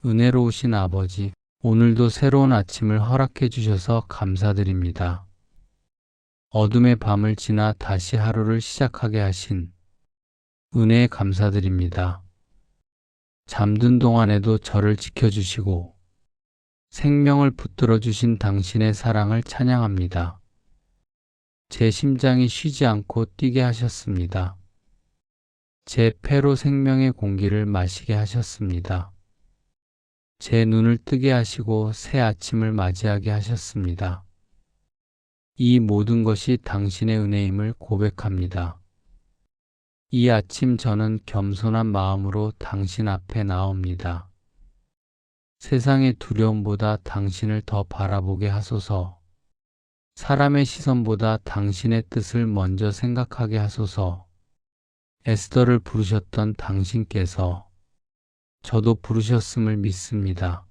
은혜로우신 아버지, 오늘도 새로운 아침을 허락해 주셔서 감사드립니다. 어둠의 밤을 지나 다시 하루를 시작하게 하신 은혜에 감사드립니다. 잠든 동안에도 저를 지켜주시고 생명을 붙들어 주신 당신의 사랑을 찬양합니다. 제 심장이 쉬지 않고 뛰게 하셨습니다. 제 폐로 생명의 공기를 마시게 하셨습니다. 제 눈을 뜨게 하시고 새 아침을 맞이하게 하셨습니다. 이 모든 것이 당신의 은혜임을 고백합니다. 이 아침 저는 겸손한 마음으로 당신 앞에 나옵니다. 세상의 두려움보다 당신을 더 바라보게 하소서. 사람의 시선보다 당신의 뜻을 먼저 생각하게 하소서. 에스더를 부르셨던 당신께서 저도 부르셨음을 믿습니다.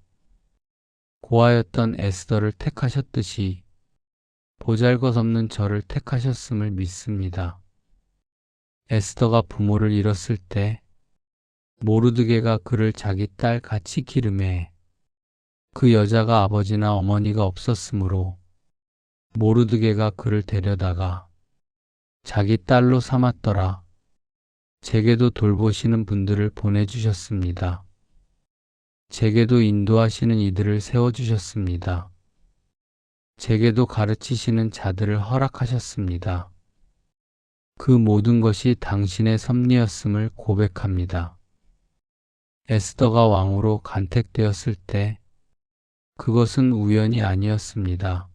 고아였던 에스더를 택하셨듯이 보잘것없는 저를 택하셨음을 믿습니다. 에스더가 부모를 잃었을 때 모르드게가 그를 자기 딸 같이 기르매 그 여자가 아버지나 어머니가 없었으므로 모르드게가 그를 데려다가 자기 딸로 삼았더라. 제게도 돌보시는 분들을 보내주셨습니다. 제게도 인도하시는 이들을 세워주셨습니다. 제게도 가르치시는 자들을 허락하셨습니다. 그 모든 것이 당신의 섭리였음을 고백합니다. 에스더가 왕으로 간택되었을 때 그것은 우연이 아니었습니다.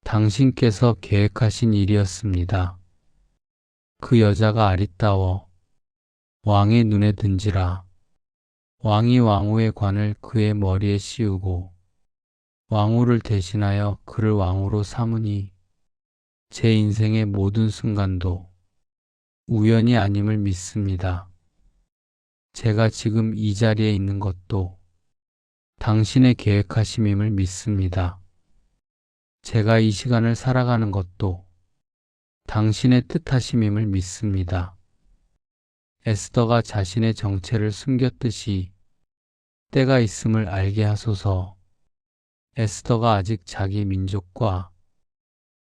당신께서 계획하신 일이었습니다. 그 여자가 아리따워 왕의 눈에 든지라. 왕이 왕후의 관을 그의 머리에 씌우고 왕후를 대신하여 그를 왕으로 삼으니 제 인생의 모든 순간도 우연이 아님을 믿습니다. 제가 지금 이 자리에 있는 것도 당신의 계획하심임을 믿습니다. 제가 이 시간을 살아가는 것도 당신의 뜻하심임을 믿습니다. 에스더가 자신의 정체를 숨겼듯이 때가 있음을 알게 하소서. 에스더가 아직 자기 민족과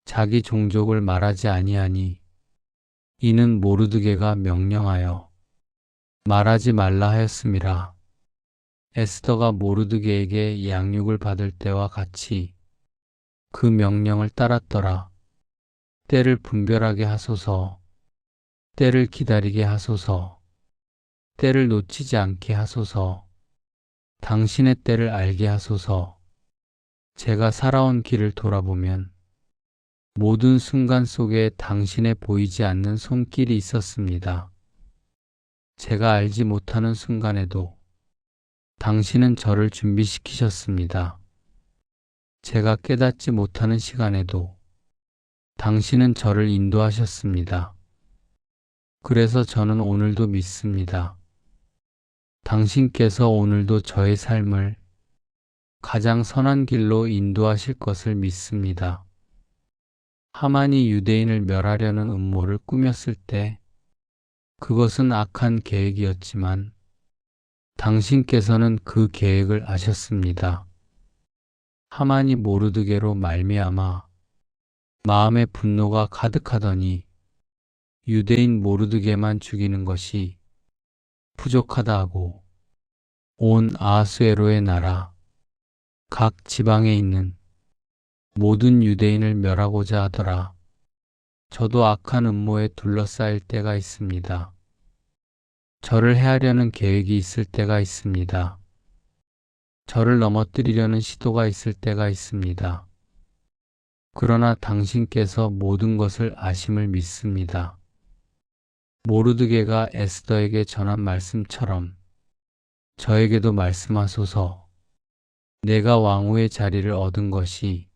자기 종족을 말하지 아니하니 이는 모르드게가 명령하여 말하지 말라 하였음이라. 에스더가 모르드게에게 양육을 받을 때와 같이 그 명령을 따랐더라. 때를 분별하게 하소서. 때를 기다리게 하소서. 때를 놓치지 않게 하소서. 당신의 때를 알게 하소서. 제가 살아온 길을 돌아보면 모든 순간 속에 당신의 보이지 않는 손길이 있었습니다. 제가 알지 못하는 순간에도 당신은 저를 준비시키셨습니다. 제가 깨닫지 못하는 시간에도 당신은 저를 인도하셨습니다. 그래서 저는 오늘도 믿습니다. 당신께서 오늘도 저의 삶을 가장 선한 길로 인도하실 것을 믿습니다. 하만이 유대인을 멸하려는 음모를 꾸몄을 때 그것은 악한 계획이었지만 당신께서는 그 계획을 아셨습니다. 하만이 모르드게로 말미암아 마음의 분노가 가득하더니 유대인 모르드게만 죽이는 것이 부족하다 하고 온 아하수에로의 나라 각 지방에 있는 모든 유대인을 멸하고자 하더라. 저도 악한 음모에 둘러싸일 때가 있습니다. 저를 해하려는 계획이 있을 때가 있습니다. 저를 넘어뜨리려는 시도가 있을 때가 있습니다. 그러나 당신께서 모든 것을 아심을 믿습니다. 모르드게가 에스더에게 전한 말씀처럼 저에게도 말씀하소서. 내가 왕후의 자리를 얻은 것이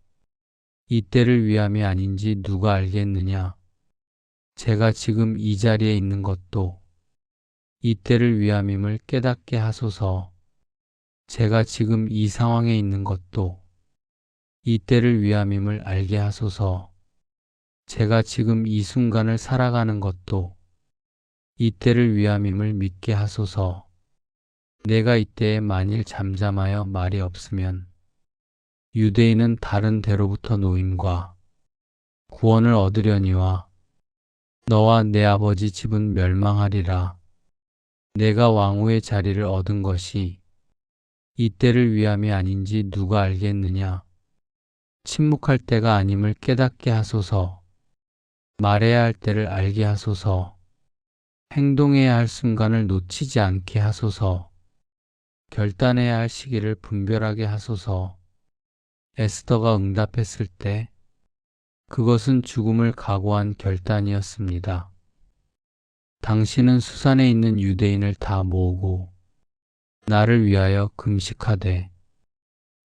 이때를 위함이 아닌지 누가 알겠느냐. 제가 지금 이 자리에 있는 것도 이때를 위함임을 깨닫게 하소서. 제가 지금 이 상황에 있는 것도 이때를 위함임을 알게 하소서. 제가 지금 이 순간을 살아가는 것도 이때를 위함임을 믿게 하소서. 내가 이때에 만일 잠잠하여 말이 없으면 유대인은 다른 데로부터 노임과 구원을 얻으려니와 너와 내 아버지 집은 멸망하리라. 내가 왕후의 자리를 얻은 것이 이때를 위함이 아닌지 누가 알겠느냐. 침묵할 때가 아님을 깨닫게 하소서. 말해야 할 때를 알게 하소서. 행동해야 할 순간을 놓치지 않게 하소서. 결단해야 할 시기를 분별하게 하소서. 에스더가 응답했을 때 그것은 죽음을 각오한 결단이었습니다. 당신은 수산에 있는 유대인을 다 모으고 나를 위하여 금식하되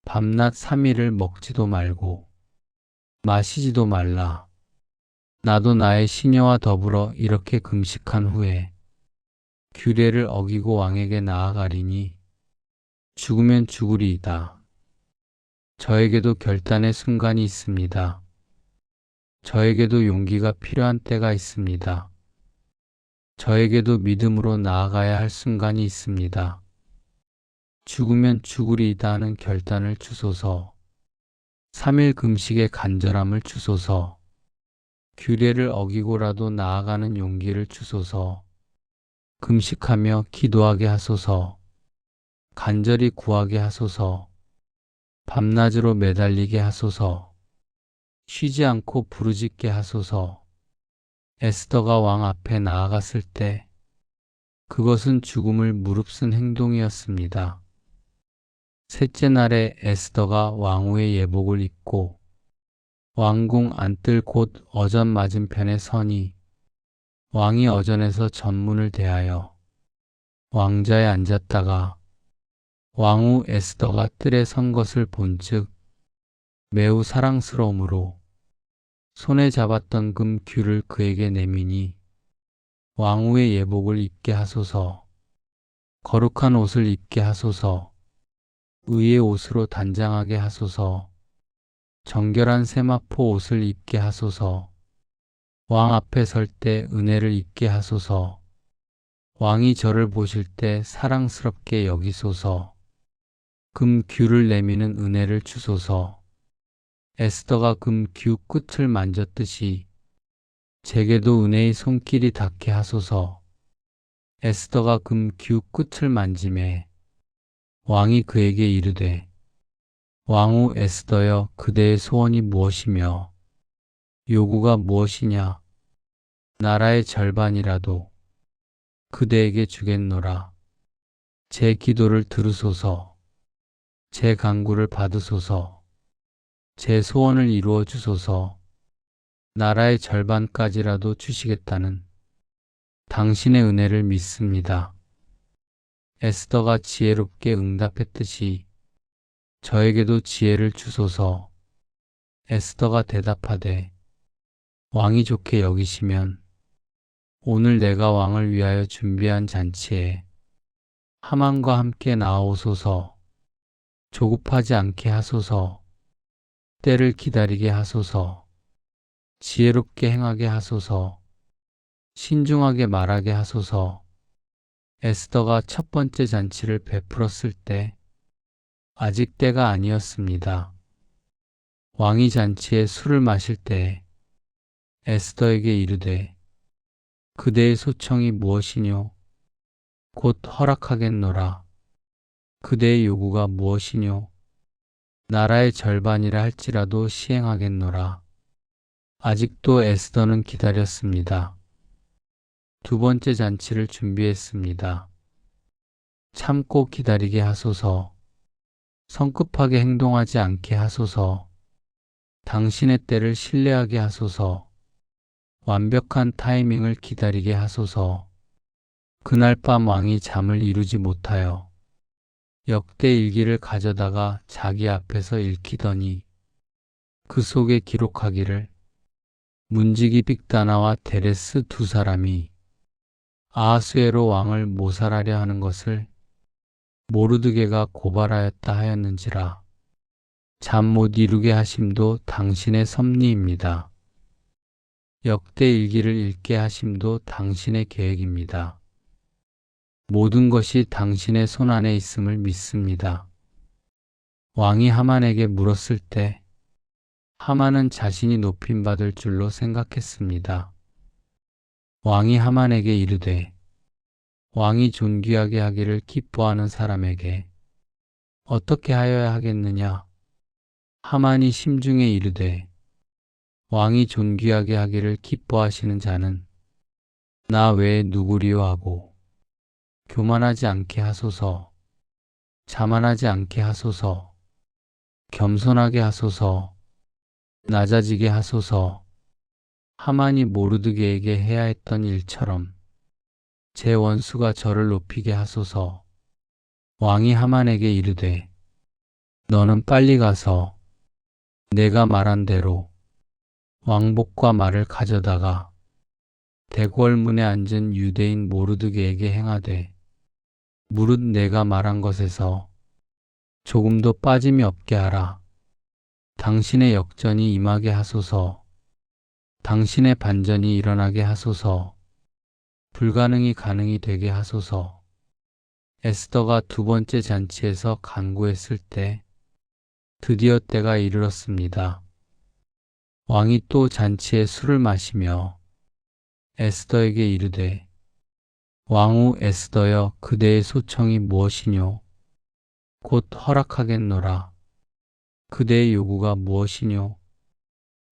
밤낮 3일을 먹지도 말고 마시지도 말라. 나도 나의 시녀와 더불어 이렇게 금식한 후에 규례를 어기고 왕에게 나아가리니 죽으면 죽으리이다. 저에게도 결단의 순간이 있습니다. 저에게도 용기가 필요한 때가 있습니다. 저에게도 믿음으로 나아가야 할 순간이 있습니다. 죽으면 죽으리이다 하는 결단을 주소서. 3일 금식의 간절함을 주소서. 규례를 어기고라도 나아가는 용기를 주소서. 금식하며 기도하게 하소서. 간절히 구하게 하소서. 밤낮으로 매달리게 하소서. 쉬지 않고 부르짖게 하소서. 에스더가 왕 앞에 나아갔을 때 그것은 죽음을 무릅쓴 행동이었습니다. 셋째 날에 에스더가 왕후의 예복을 입고 왕궁 안뜰 곧 어전 맞은편에 서니 왕이 어전에서 전문을 대하여 왕자에 앉았다가 왕후 에스더가 뜰에 선 것을 본즉 매우 사랑스러움으로 손에 잡았던 금 귤을 그에게 내미니 왕후의 예복을 입게 하소서. 거룩한 옷을 입게 하소서. 의의 옷으로 단장하게 하소서. 정결한 세마포 옷을 입게 하소서. 왕 앞에 설 때 은혜를 입게 하소서. 왕이 저를 보실 때 사랑스럽게 여기소서. 금 귤을 내미는 은혜를 주소서. 에스더가 금 귤 끝을 만졌듯이 제게도 은혜의 손길이 닿게 하소서. 에스더가 금 귤 끝을 만지매 왕이 그에게 이르되 왕후 에스더여 그대의 소원이 무엇이며 요구가 무엇이냐. 나라의 절반이라도 그대에게 주겠노라. 제 기도를 들으소서. 제 간구를 받으소서. 제 소원을 이루어 주소서. 나라의 절반까지라도 주시겠다는 당신의 은혜를 믿습니다. 에스더가 지혜롭게 응답했듯이 저에게도 지혜를 주소서. 에스더가 대답하되 왕이 좋게 여기시면 오늘 내가 왕을 위하여 준비한 잔치에 하만과 함께 나아오소서. 조급하지 않게 하소서. 때를 기다리게 하소서. 지혜롭게 행하게 하소서. 신중하게 말하게 하소서. 에스더가 첫 번째 잔치를 베풀었을 때 아직 때가 아니었습니다. 왕이 잔치에 술을 마실 때 에스더에게 이르되 그대의 소청이 무엇이뇨? 곧 허락하겠노라. 그대의 요구가 무엇이뇨? 나라의 절반이라 할지라도 시행하겠노라. 아직도 에스더는 기다렸습니다. 두 번째 잔치를 준비했습니다. 참고 기다리게 하소서. 성급하게 행동하지 않게 하소서. 당신의 때를 신뢰하게 하소서. 완벽한 타이밍을 기다리게 하소서. 그날 밤 왕이 잠을 이루지 못하여 역대 일기를 가져다가 자기 앞에서 읽히더니 그 속에 기록하기를 문지기 빅다나와 데레스 두 사람이 아하수에로 왕을 모살하려 하는 것을 모르드게가 고발하였다 하였는지라. 잠 못 이루게 하심도 당신의 섭리입니다. 역대 일기를 읽게 하심도 당신의 계획입니다. 모든 것이 당신의 손 안에 있음을 믿습니다. 왕이 하만에게 물었을 때 하만은 자신이 높임받을 줄로 생각했습니다. 왕이 하만에게 이르되 왕이 존귀하게 하기를 기뻐하는 사람에게 어떻게 하여야 하겠느냐? 하만이 심중에 이르되 왕이 존귀하게 하기를 기뻐하시는 자는 나 외에 누구리요 하고 교만하지 않게 하소서, 자만하지 않게 하소서, 겸손하게 하소서, 낮아지게 하소서. 하만이 모르드게에게 해야 했던 일처럼 제 원수가 저를 높이게 하소서. 왕이 하만에게 이르되 너는 빨리 가서 내가 말한 대로 왕복과 말을 가져다가 대궐문에 앉은 유대인 모르드게에게 행하되 무릇 내가 말한 것에서 조금도 빠짐이 없게 하라. 당신의 역전이 임하게 하소서. 당신의 반전이 일어나게 하소서. 불가능이 가능이 되게 하소서. 에스더가 두 번째 잔치에서 간구했을 때 드디어 때가 이르렀습니다. 왕이 또 잔치에 술을 마시며 에스더에게 이르되 왕후 에스더여 그대의 소청이 무엇이뇨? 곧 허락하겠노라. 그대의 요구가 무엇이뇨?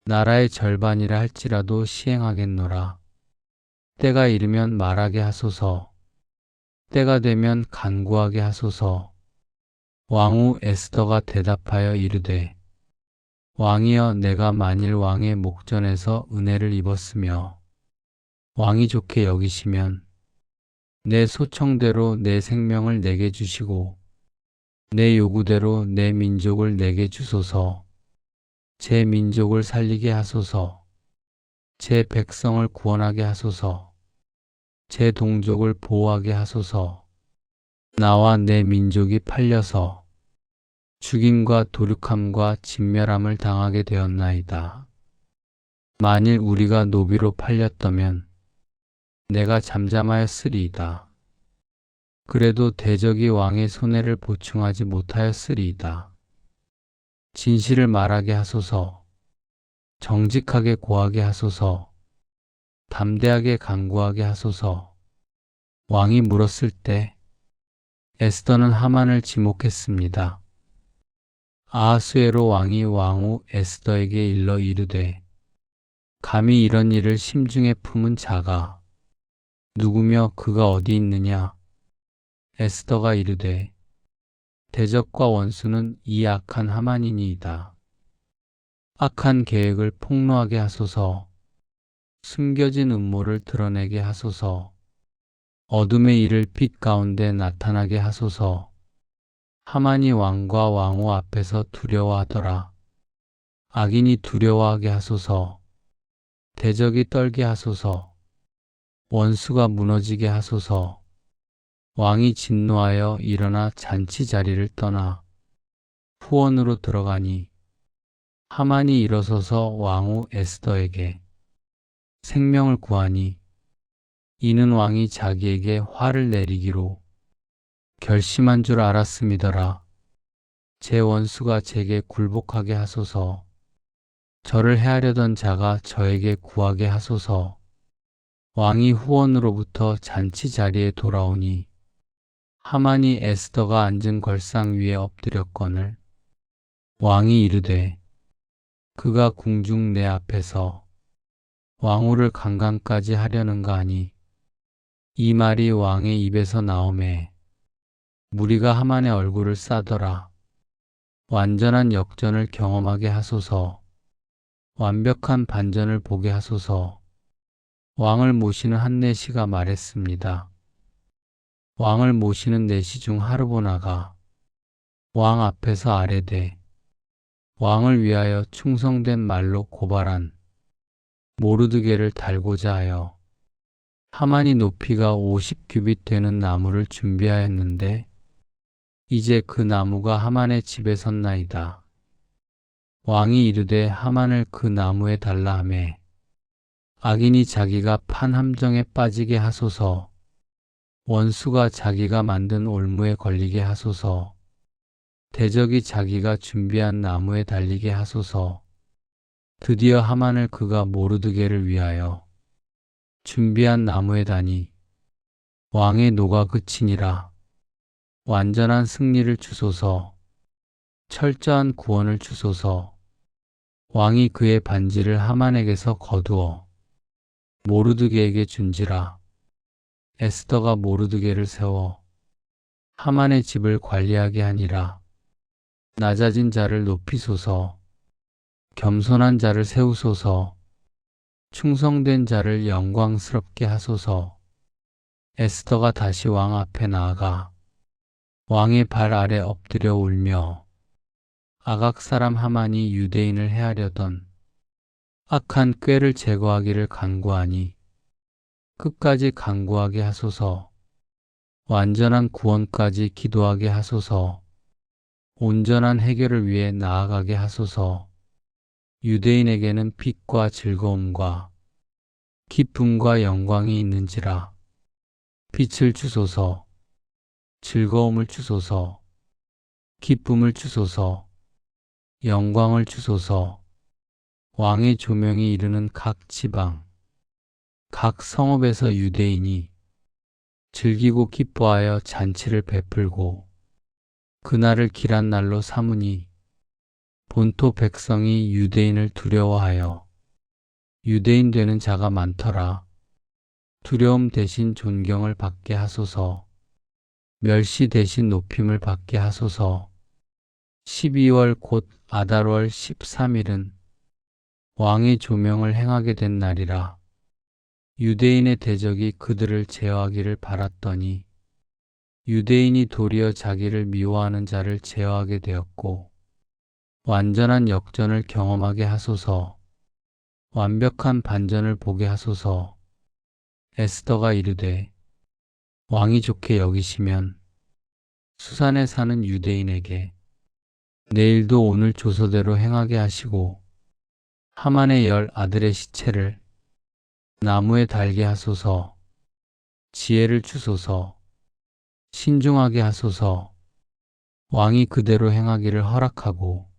나라의 절반이라 할지라도 시행하겠노라. 때가 이르면 말하게 하소서. 때가 되면 간구하게 하소서. 왕후 에스더가 대답하여 이르되 왕이여 내가 만일 왕의 목전에서 은혜를 입었으며 왕이 좋게 여기시면 내 소청대로 내 생명을 내게 주시고 내 요구대로 내 민족을 내게 주소서. 제 민족을 살리게 하소서. 제 백성을 구원하게 하소서. 제 동족을 보호하게 하소서. 나와 내 민족이 팔려서 죽임과 도륙함과 진멸함을 당하게 되었나이다. 만일 우리가 노비로 팔렸다면 내가 잠잠하였으리이다. 그래도 대적이 왕의 손해를 보충하지 못하였으리이다. 진실을 말하게 하소서. 정직하게 고하게 하소서. 담대하게 간구하게 하소서. 왕이 물었을 때 에스더는 하만을 지목했습니다. 아하수에로 왕이 왕후 에스더에게 일러 이르되 감히 이런 일을 심중에 품은 자가 누구며 그가 어디 있느냐? 에스더가 이르되 대적과 원수는 이 악한 하만이니이다. 악한 계획을 폭로하게 하소서. 숨겨진 음모를 드러내게 하소서. 어둠의 일을 빛 가운데 나타나게 하소서. 하만이 왕과 왕후 앞에서 두려워하더라. 악인이 두려워하게 하소서. 대적이 떨게 하소서. 원수가 무너지게 하소서. 왕이 진노하여 일어나 잔치 자리를 떠나 후원으로 들어가니 하만이 일어서서 왕후 에스더에게 생명을 구하니 이는 왕이 자기에게 화를 내리기로 결심한 줄 알았음이더라. 제 원수가 제게 굴복하게 하소서. 저를 해하려던 자가 저에게 구하게 하소서. 왕이 후원으로부터 잔치 자리에 돌아오니 하만이 에스더가 앉은 걸상 위에 엎드렸거늘 왕이 이르되 그가 궁중 내 앞에서 왕후를 강간까지 하려는가 하니 이 말이 왕의 입에서 나오매 무리가 하만의 얼굴을 싸더라. 완전한 역전을 경험하게 하소서. 완벽한 반전을 보게 하소서. 왕을 모시는 한 내시가 말했습니다. 왕을 모시는 내시 중 하르보나가 왕 앞에서 아뢰되 왕을 위하여 충성된 말로 고발한 모르드게를 달고자 하여 하만이 높이가 50규빗 되는 나무를 준비하였는데 이제 그 나무가 하만의 집에 섰나이다. 왕이 이르되 하만을 그 나무에 달라 하매 악인이 자기가 판 함정에 빠지게 하소서. 원수가 자기가 만든 올무에 걸리게 하소서. 대적이 자기가 준비한 나무에 달리게 하소서. 드디어 하만을 그가 모르드게를 위하여 준비한 나무에 다니 왕의 노가 그치니라. 완전한 승리를 주소서. 철저한 구원을 주소서. 왕이 그의 반지를 하만에게서 거두어 모르드게에게 준지라. 에스더가 모르드게를 세워 하만의 집을 관리하게 하니라. 낮아진 자를 높이소서. 겸손한 자를 세우소서. 충성된 자를 영광스럽게 하소서. 에스더가 다시 왕 앞에 나아가 왕의 발 아래 엎드려 울며 아각 사람 하만이 유대인을 해하려던 악한 꾀를 제거하기를 간구하니 끝까지 간구하게 하소서. 완전한 구원까지 기도하게 하소서. 온전한 해결을 위해 나아가게 하소서. 유대인에게는 빛과 즐거움과 기쁨과 영광이 있는지라. 빛을 주소서. 즐거움을 주소서. 기쁨을 주소서. 영광을 주소서. 왕의 조명이 이르는 각 지방, 각 성읍에서 유대인이 즐기고 기뻐하여 잔치를 베풀고 그날을 길한 날로 삼으니 본토 백성이 유대인을 두려워하여 유대인 되는 자가 많더라. 두려움 대신 존경을 받게 하소서. 멸시 대신 높임을 받게 하소서. 12월 곧 아달월 13일은 왕의 조명을 행하게 된 날이라. 유대인의 대적이 그들을 제어하기를 바랐더니 유대인이 도리어 자기를 미워하는 자를 제어하게 되었고 완전한 역전을 경험하게 하소서. 완벽한 반전을 보게 하소서. 에스더가 이르되 왕이 좋게 여기시면 수산에 사는 유대인에게 내일도 오늘 조서대로 행하게 하시고 하만의 10 아들의 시체를 나무에 달게 하소서. 지혜를 주소서. 신중하게 하소서. 왕이 그대로 행하기를 허락하고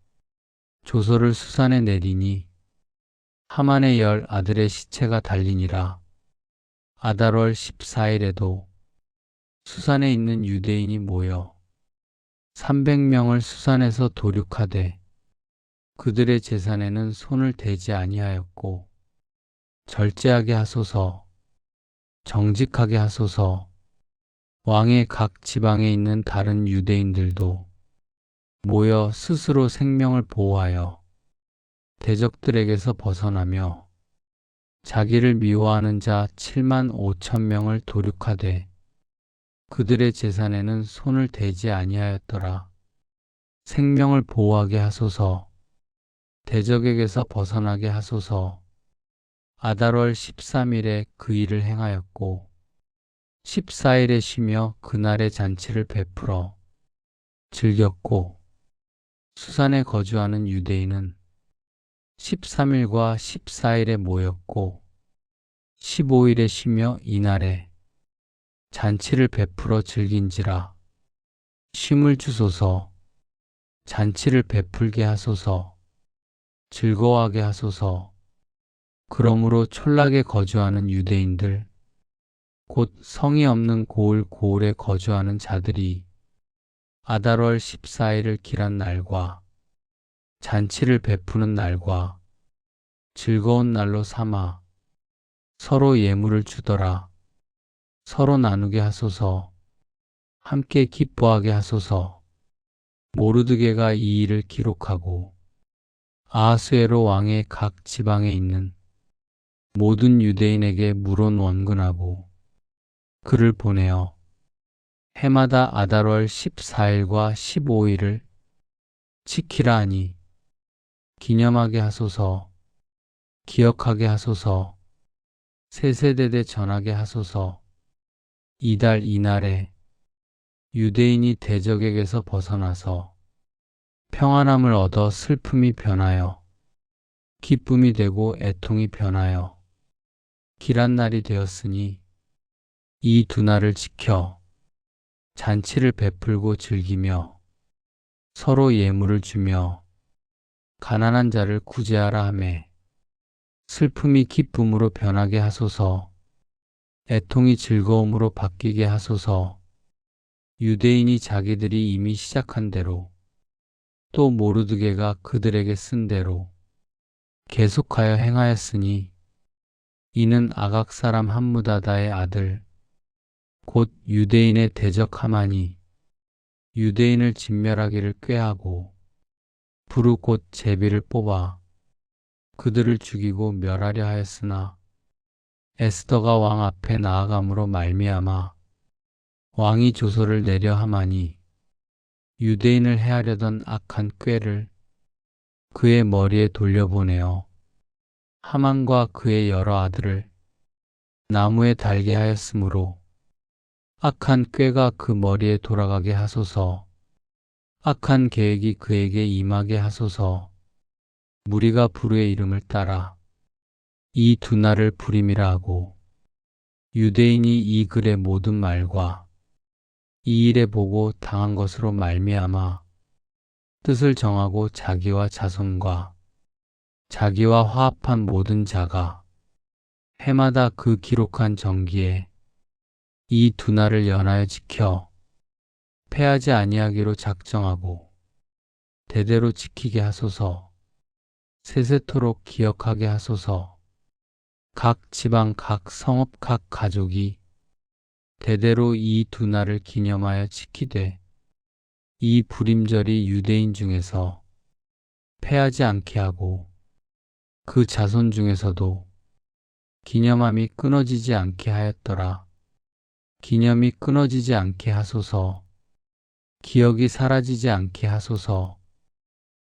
조서를 수산에 내리니 하만의 10 아들의 시체가 달리니라. 아달월 14일에도 수산에 있는 유대인이 모여 300명을 수산에서 도륙하되 그들의 재산에는 손을 대지 아니하였고 절제하게 하소서. 정직하게 하소서. 왕의 각 지방에 있는 다른 유대인들도 모여 스스로 생명을 보호하여 대적들에게서 벗어나며 자기를 미워하는 자 7만 5천 명을 도륙하되 그들의 재산에는 손을 대지 아니하였더라. 생명을 보호하게 하소서. 대적에게서 벗어나게 하소서. 아달월 13일에 그 일을 행하였고 14일에 쉬며 그날의 잔치를 베풀어 즐겼고 수산에 거주하는 유대인은 13일과 14일에 모였고 15일에 쉬며 이날에 잔치를 베풀어 즐긴지라. 쉼을 주소서. 잔치를 베풀게 하소서. 즐거워하게 하소서. 그러므로 촌락에 거주하는 유대인들 곧 성이 없는 고을에 거주하는 자들이 아달월 14일을 길한 날과 잔치를 베푸는 날과 즐거운 날로 삼아 서로 예물을 주더라. 서로 나누게 하소서. 함께 기뻐하게 하소서. 모르드게가 이 일을 기록하고 아하수에로 왕의 각 지방에 있는 모든 유대인에게 물론 원근하고 그를 보내어 해마다 아달월 14일과 15일을 지키라 하니 기념하게 하소서. 기억하게 하소서. 세세대대 전하게 하소서. 이달 이날에 유대인이 대적에게서 벗어나서 평안함을 얻어 슬픔이 변하여 기쁨이 되고 애통이 변하여 길한 날이 되었으니 이 두 날을 지켜 잔치를 베풀고 즐기며 서로 예물을 주며 가난한 자를 구제하라 하매 슬픔이 기쁨으로 변하게 하소서. 애통이 즐거움으로 바뀌게 하소서. 유대인이 자기들이 이미 시작한 대로 또 모르드게가 그들에게 쓴 대로 계속하여 행하였으니 이는 아각 사람 함무다다의 아들 곧 유대인의 대적 하만이 유대인을 진멸하기를 꾀하고 부르 곧 제비를 뽑아 그들을 죽이고 멸하려 하였으나 에스더가 왕 앞에 나아감으로 말미암아 왕이 조서를 내려 하마니 유대인을 해하려던 악한 꾀를 그의 머리에 돌려보내어 하만과 그의 여러 아들을 나무에 달게 하였으므로 악한 꾀가 그 머리에 돌아가게 하소서. 악한 계획이 그에게 임하게 하소서. 무리가 부르의 이름을 따라 이 두 날을 불임이라 하고 유대인이 이 글의 모든 말과 이 일에 보고 당한 것으로 말미암아 뜻을 정하고 자기와 자손과 자기와 화합한 모든 자가 해마다 그 기록한 정기에 이 두 날을 연하여 지켜 패하지 아니하기로 작정하고 대대로 지키게 하소서. 세세토록 기억하게 하소서. 각 지방 각 성읍 각 가족이 대대로 이 두 날을 기념하여 지키되 이 불임절이 유대인 중에서 패하지 않게 하고 그 자손 중에서도 기념함이 끊어지지 않게 하였더라. 기념이 끊어지지 않게 하소서. 기억이 사라지지 않게 하소서.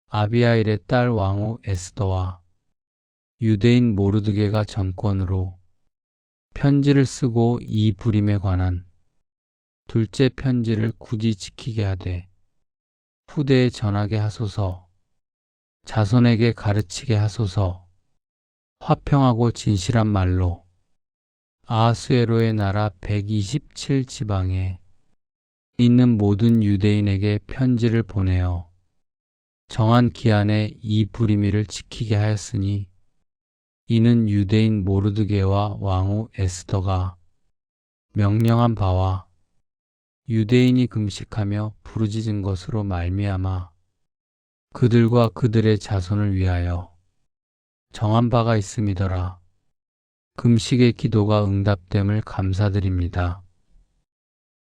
아비하일의 딸 왕후 에스더와 유대인 모르드게가 전권으로 편지를 쓰고 이 불임에 관한 둘째 편지를 굳이 지키게 하되 후대에 전하게 하소서. 자손에게 가르치게 하소서. 화평하고 진실한 말로 아하수에로의 나라 127지방에 있는 모든 유대인에게 편지를 보내어 정한 기한에 이 불임일을 지키게 하였으니 이는 유대인 모르드게와 왕후 에스더가 명령한 바와 유대인이 금식하며 부르짖은 것으로 말미암아 그들과 그들의 자손을 위하여 정한 바가 있음이더라. 금식의 기도가 응답됨을 감사드립니다.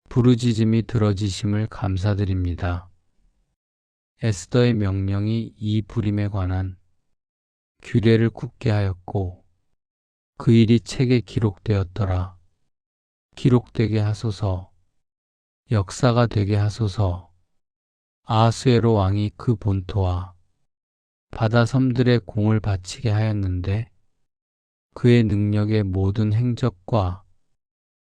부르짖음이 들어지심을 감사드립니다. 에스더의 명령이 이 불임에 관한 규례를 굳게 하였고 그 일이 책에 기록되었더라. 기록되게 하소서. 역사가 되게 하소서. 아하수에로 왕이 그 본토와 바다 섬들의 공을 바치게 하였는데 그의 능력의 모든 행적과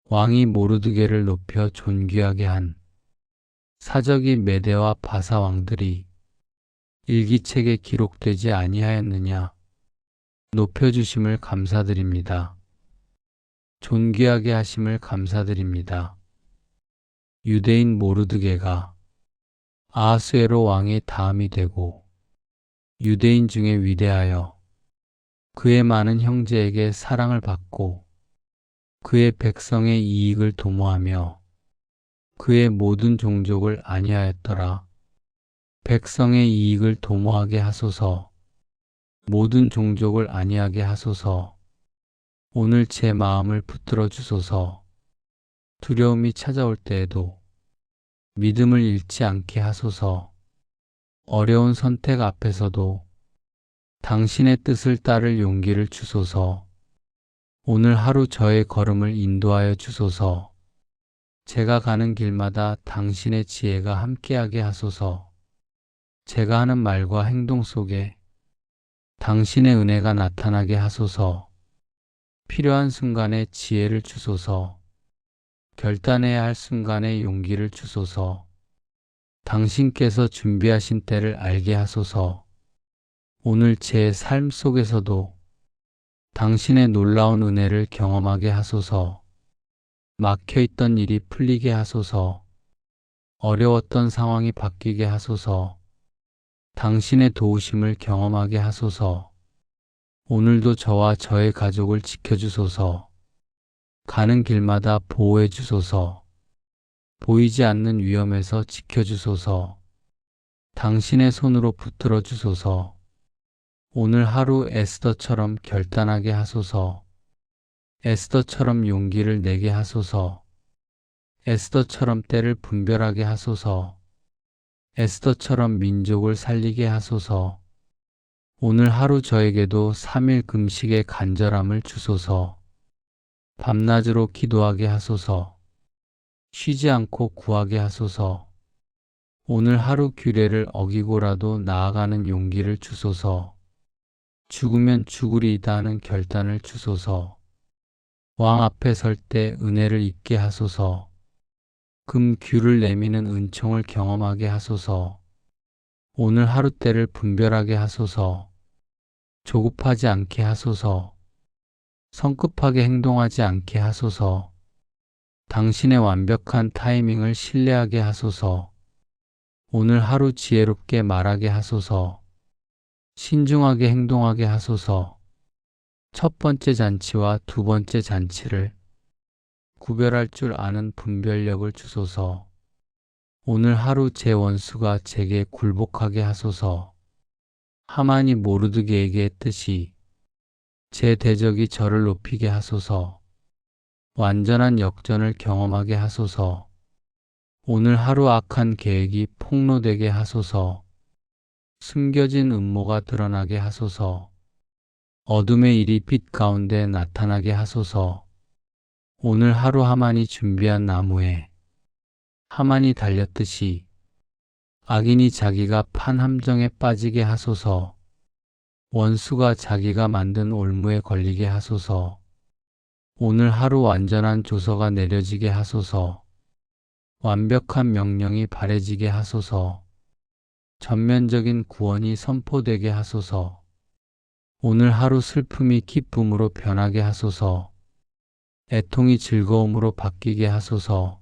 왕이 모르드게를 높여 존귀하게 한 사적이 메대와 바사 왕들이 일기책에 기록되지 아니하였느냐. 높여주심을 감사드립니다. 존귀하게 하심을 감사드립니다. 유대인 모르드게가 아하수에로 왕의 다음이 되고 유대인 중에 위대하여 그의 많은 형제에게 사랑을 받고 그의 백성의 이익을 도모하며 그의 모든 종족을 안위하였더라. 백성의 이익을 도모하게 하소서. 모든 종족을 안위하게 하소서. 오늘 제 마음을 붙들어 주소서. 두려움이 찾아올 때에도 믿음을 잃지 않게 하소서. 어려운 선택 앞에서도 당신의 뜻을 따를 용기를 주소서. 오늘 하루 저의 걸음을 인도하여 주소서. 제가 가는 길마다 당신의 지혜가 함께하게 하소서. 제가 하는 말과 행동 속에 당신의 은혜가 나타나게 하소서. 필요한 순간에 지혜를 주소서. 결단해야 할 순간에 용기를 주소서. 당신께서 준비하신 때를 알게 하소서. 오늘 제 삶 속에서도 당신의 놀라운 은혜를 경험하게 하소서. 막혀있던 일이 풀리게 하소서. 어려웠던 상황이 바뀌게 하소서. 당신의 도우심을 경험하게 하소서. 오늘도 저와 저의 가족을 지켜주소서. 가는 길마다 보호해 주소서. 보이지 않는 위험에서 지켜주소서. 당신의 손으로 붙들어 주소서. 오늘 하루 에스더처럼 결단하게 하소서. 에스더처럼 용기를 내게 하소서. 에스더처럼 때를 분별하게 하소서. 에스더처럼 민족을 살리게 하소서. 오늘 하루 저에게도 3일 금식의 간절함을 주소서. 밤낮으로 기도하게 하소서. 쉬지 않고 구하게 하소서. 오늘 하루 규례를 어기고라도 나아가는 용기를 주소서. 죽으면 죽으리이다 하는 결단을 주소서. 왕 앞에 설 때 은혜를 입게 하소서. 금 규를 내미는 은총을 경험하게 하소서. 오늘 하루 때를 분별하게 하소서. 조급하지 않게 하소서. 성급하게 행동하지 않게 하소서. 당신의 완벽한 타이밍을 신뢰하게 하소서. 오늘 하루 지혜롭게 말하게 하소서. 신중하게 행동하게 하소서. 첫 번째 잔치와 두 번째 잔치를 구별할 줄 아는 분별력을 주소서. 오늘 하루 제 원수가 제게 굴복하게 하소서. 하만이 모르드게에게 했듯이 제 대적이 저를 높이게 하소서. 완전한 역전을 경험하게 하소서. 오늘 하루 악한 계획이 폭로되게 하소서. 숨겨진 음모가 드러나게 하소서. 어둠의 일이 빛 가운데 나타나게 하소서. 오늘 하루 하만이 준비한 나무에 하만이 달렸듯이 악인이 자기가 판 함정에 빠지게 하소서. 원수가 자기가 만든 올무에 걸리게 하소서. 오늘 하루 완전한 조서가 내려지게 하소서. 완벽한 명령이 바래지게 하소서. 전면적인 구원이 선포되게 하소서. 오늘 하루 슬픔이 기쁨으로 변하게 하소서. 애통이 즐거움으로 바뀌게 하소서.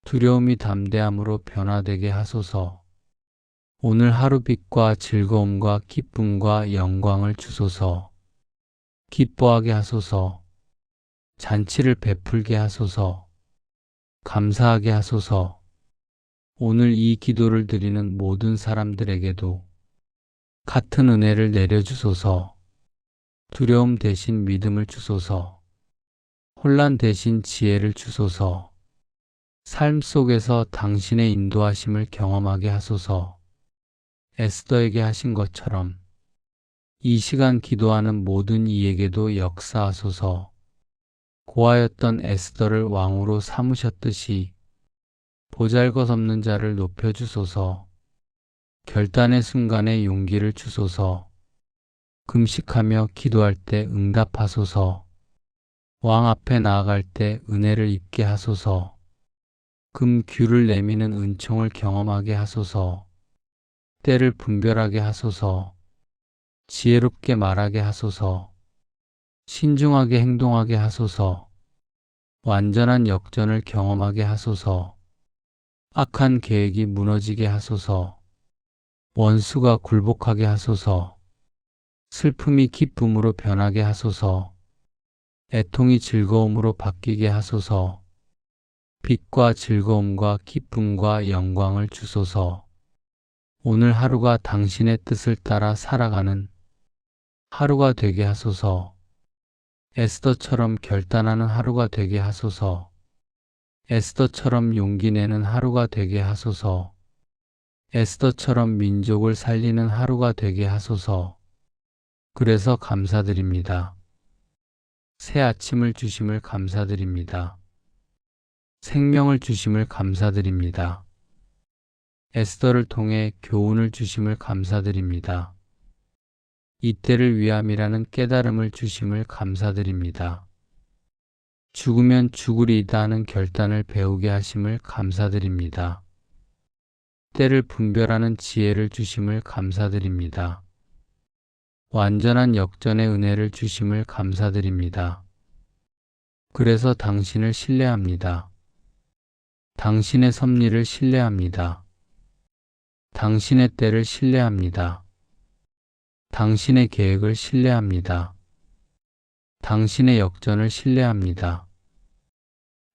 두려움이 담대함으로 변화되게 하소서. 오늘 하루 빛과 즐거움과 기쁨과 영광을 주소서. 기뻐하게 하소서. 잔치를 베풀게 하소서. 감사하게 하소서. 오늘 이 기도를 드리는 모든 사람들에게도 같은 은혜를 내려주소서. 두려움 대신 믿음을 주소서. 혼란 대신 지혜를 주소서. 삶 속에서 당신의 인도하심을 경험하게 하소서. 에스더에게 하신 것처럼 이 시간 기도하는 모든 이에게도 역사하소서. 고아였던 에스더를 왕으로 삼으셨듯이 보잘것없는 자를 높여주소서. 결단의 순간에 용기를 주소서. 금식하며 기도할 때 응답하소서. 왕 앞에 나아갈 때 은혜를 입게 하소서. 금 규를 내미는 은총을 경험하게 하소서. 때를 분별하게 하소서. 지혜롭게 말하게 하소서. 신중하게 행동하게 하소서. 완전한 역전을 경험하게 하소서. 악한 계획이 무너지게 하소서. 원수가 굴복하게 하소서. 슬픔이 기쁨으로 변하게 하소서. 애통이 즐거움으로 바뀌게 하소서. 빛과 즐거움과 기쁨과 영광을 주소서. 오늘 하루가 당신의 뜻을 따라 살아가는 하루가 되게 하소서. 에스더처럼 결단하는 하루가 되게 하소서. 에스더처럼 용기 내는 하루가 되게 하소서. 에스더처럼 민족을 살리는 하루가 되게 하소서. 그래서 감사드립니다. 새 아침을 주심을 감사드립니다. 생명을 주심을 감사드립니다. 에스더를 통해 교훈을 주심을 감사드립니다. 이때를 위함이라는 깨달음을 주심을 감사드립니다. 죽으면 죽으리이다 하는 결단을 배우게 하심을 감사드립니다. 때를 분별하는 지혜를 주심을 감사드립니다. 완전한 역전의 은혜를 주심을 감사드립니다. 그래서 당신을 신뢰합니다. 당신의 섭리를 신뢰합니다. 당신의 때를 신뢰합니다. 당신의 계획을 신뢰합니다. 당신의 역전을 신뢰합니다.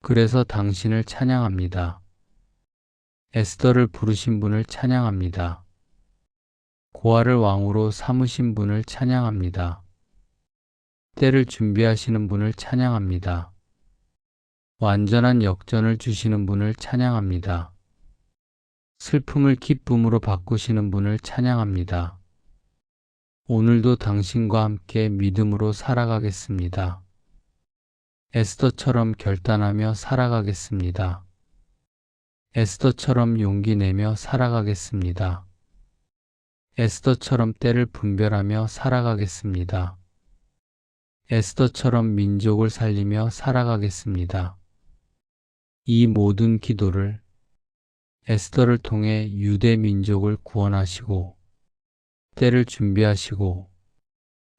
그래서 당신을 찬양합니다. 에스더를 부르신 분을 찬양합니다. 고아를 왕으로 삼으신 분을 찬양합니다. 때를 준비하시는 분을 찬양합니다. 완전한 역전을 주시는 분을 찬양합니다. 슬픔을 기쁨으로 바꾸시는 분을 찬양합니다. 오늘도 당신과 함께 믿음으로 살아가겠습니다. 에스더처럼 결단하며 살아가겠습니다. 에스더처럼 용기 내며 살아가겠습니다. 에스더처럼 때를 분별하며 살아가겠습니다. 에스더처럼 민족을 살리며 살아가겠습니다. 이 모든 기도를 에스더를 통해 유대 민족을 구원하시고 때를 준비하시고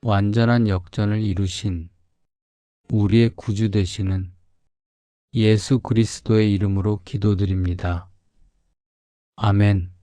완전한 역전을 이루신 우리의 구주 되시는 예수 그리스도의 이름으로 기도드립니다. 아멘.